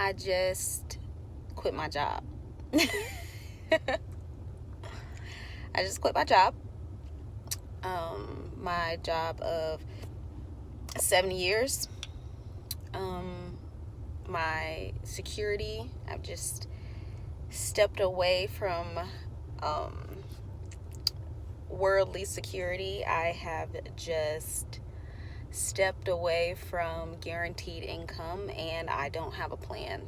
I just quit my job. I just quit my job. My job of 7 years. My security. I've just stepped away from worldly security. I have just stepped away from guaranteed income, and I don't have a plan.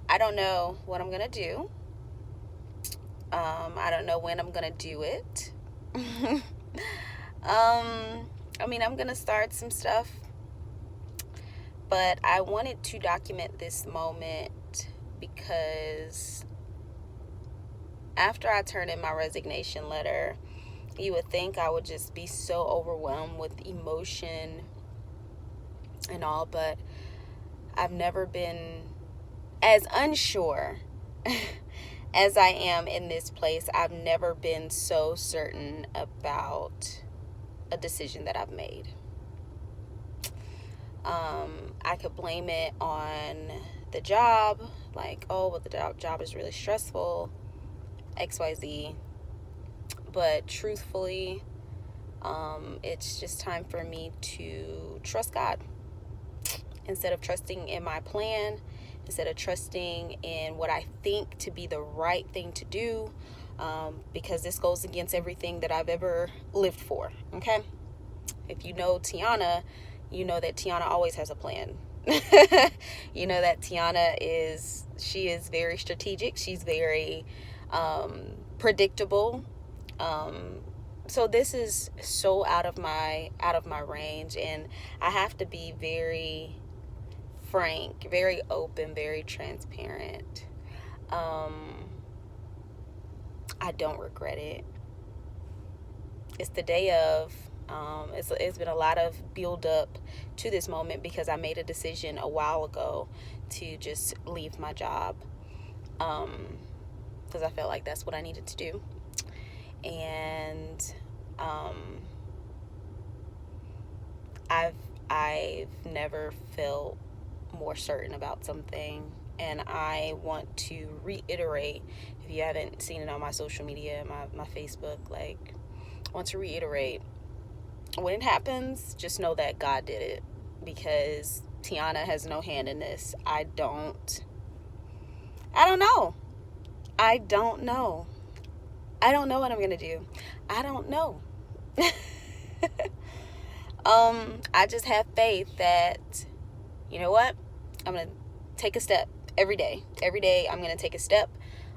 I don't know what I'm going to do. I don't know when I'm going to do it. I'm going to start some stuff, but I wanted to document this moment because after I turned in my resignation letter, you would think I would just be so overwhelmed with emotion and all, but I've never been as unsure as I am in this place. I've never been so certain about a decision that I've made. I could blame it on the job, like, oh, well, the job is really stressful, XYZ. But truthfully, it's just time for me to trust God. Instead of trusting in my plan, instead of trusting in what I think to be the right thing to do, because this goes against everything that I've ever lived for, okay? If you know Tiana, you know that Tiana always has a plan. You know that Tiana is very strategic. She's very predictable. So this is so out of my range, and I have to be very frank, very open, very transparent. I don't regret it. It's the day of. It's been a lot of build up to this moment because I made a decision a while ago to just leave my job, because I felt like that's what I needed to do. And I've never felt more certain about something, and I want to reiterate, if you haven't seen it on my social media, my Facebook, like, I want to reiterate, when it happens, just know that God did it, because Tiana has no hand in this. I don't know. I don't know. I don't know what I'm gonna do. I don't know. I just have faith that, you know what, I'm gonna take a step every day. Every day I'm gonna take a step.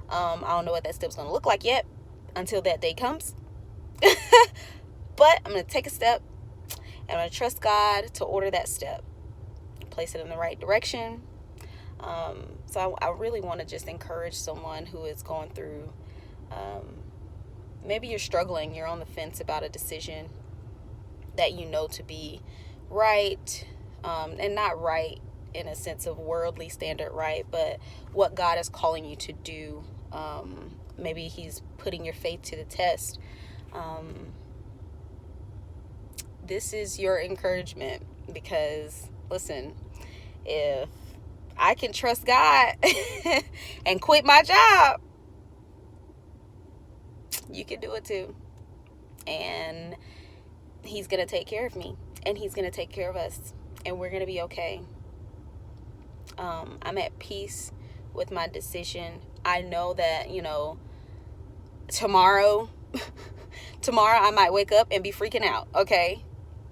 I don't know what that step's gonna look like yet until that day comes. But I'm going to take a step, and I'm going to trust God to order that step, place it in the right direction. So I really want to just encourage someone who is going through, maybe you're struggling, you're on the fence about a decision that you know to be right, and not right in a sense of worldly standard right, but what God is calling you to do. Maybe He's putting your faith to the test. This is your encouragement, because listen, if I can trust God and quit my job, you can do it too. And He's going to take care of me, and He's going to take care of us, and we're going to be okay. I'm at peace with my decision. I know that, tomorrow I might wake up and be freaking out, okay?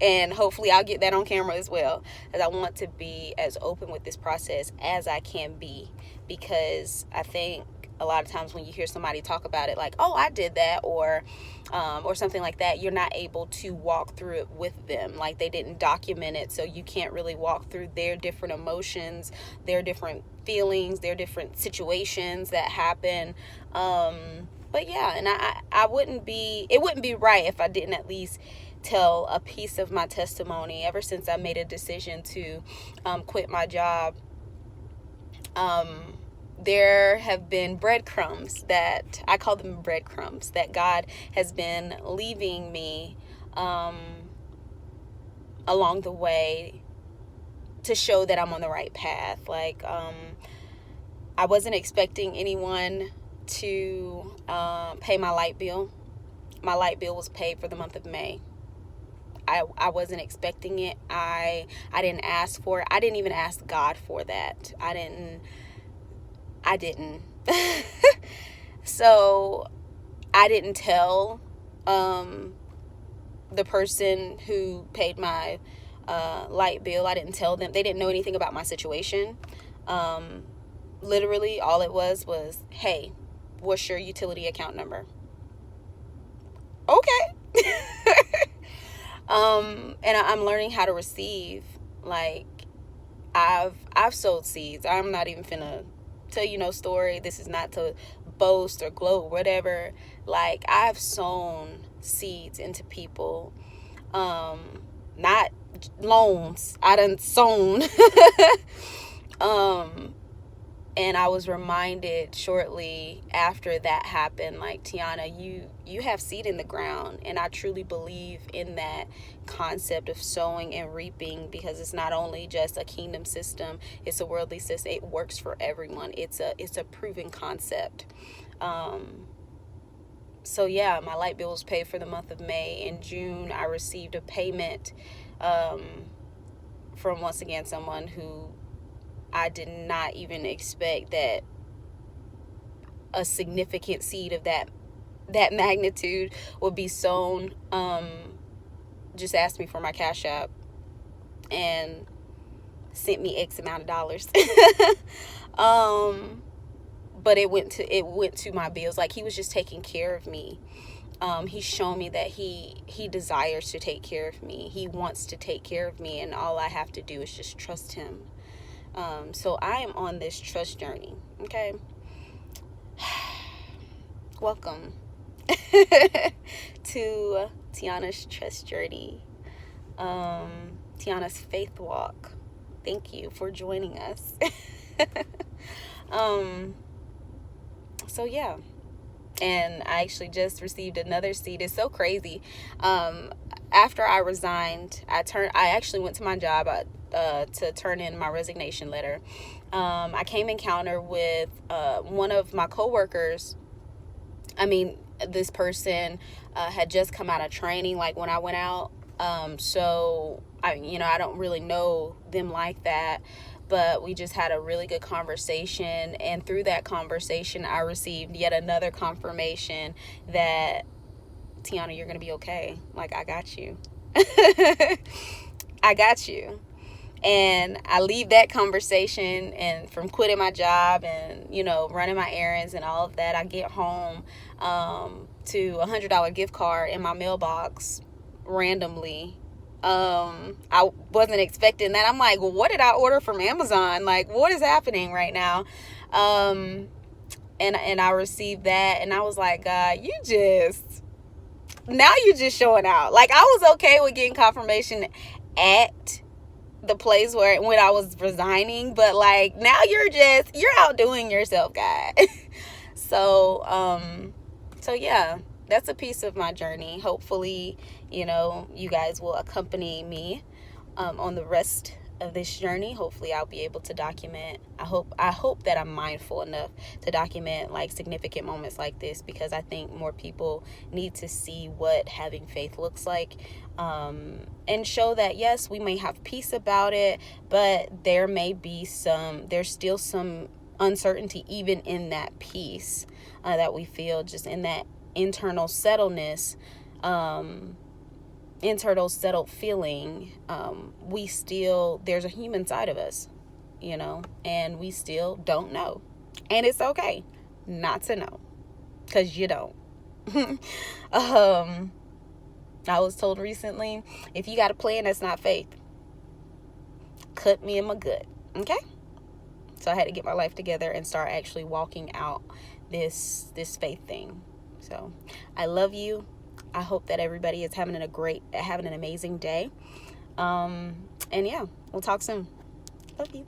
And hopefully I'll get that on camera as well, as I want to be as open with this process as I can be, because I think a lot of times when you hear somebody talk about it like, oh, I did that, or something like that, you're not able to walk through it with them. Like, they didn't document it, so you can't really walk through their different emotions, their different feelings, their different situations that happen. But yeah, and it wouldn't be right if I didn't at least tell a piece of my testimony. Ever since I made a decision to quit my job, there have been breadcrumbs, that I call them breadcrumbs, that God has been leaving me along the way to show that I'm on the right path. Like, I wasn't expecting anyone to pay my light bill. My light bill was paid for the month of May. I wasn't expecting it. I didn't ask for it. I didn't even ask God for that. I didn't. So I didn't tell the person who paid my light bill. I didn't tell them. They didn't know anything about my situation. Literally all it was, hey, what's your utility account number? Okay. And I'm learning how to receive. Like, I've sowed seeds. I'm not even finna tell you no story. This is not to boast or gloat or whatever. Like, I've sown seeds into people. Not loans. I done sown. And I was reminded shortly after that happened, like, Tiana, you have seed in the ground. And I truly believe in that concept of sowing and reaping, because it's not only just a kingdom system, it's a worldly system. It works for everyone. It's a proven concept. So yeah, my light bill was paid for the month of May. In June, I received a payment from, once again, someone who I did not even expect that a significant seed of that magnitude would be sown. Just asked me for my Cash App and sent me X amount of dollars. But it went to my bills. Like, he was just taking care of me. He's shown me that he desires to take care of me. He wants to take care of me, and all I have to do is just trust him. So I am on this trust journey. Okay. Welcome to Tiana's trust journey. Tiana's faith walk. Thank you for joining us. So yeah. And I actually just received another seed. It's so crazy. After I resigned, I actually went to my job to turn in my resignation letter. I came encounter with one of my coworkers. I mean, this person had just come out of training, like, when I went out. So I don't really know them like that, but we just had a really good conversation. And through that conversation, I received yet another confirmation that, Tiana, you're going to be okay. Like, I got you. I got you. And I leave that conversation, and from quitting my job and, running my errands and all of that, I get home to a $100 gift card in my mailbox randomly. I wasn't expecting that. I'm like, well, what did I order from Amazon? Like, what is happening right now? And I received that, and I was like, God, now you're just showing out. Like, I was okay with getting confirmation at the place when I was resigning, but like, now you're outdoing yourself, God. So yeah, that's a piece of my journey. Hopefully, you guys will accompany me on the rest of this journey. Hopefully I'll be able to document. I hope that I'm mindful enough to document, like, significant moments like this, because I think more people need to see what having faith looks like, and show that, yes, we may have peace about it, but there's still some uncertainty even in that peace that we feel, just in that internal settledness, internal settled feeling. There's a human side of us, and we still don't know. And it's okay not to know, because you don't. I was told recently, if you got a plan, that's not faith. Cut me in my gut. Okay? So I had to get my life together and start actually walking out this faith thing. So I love you. I hope that everybody is having an amazing day. And yeah, we'll talk soon. Love you.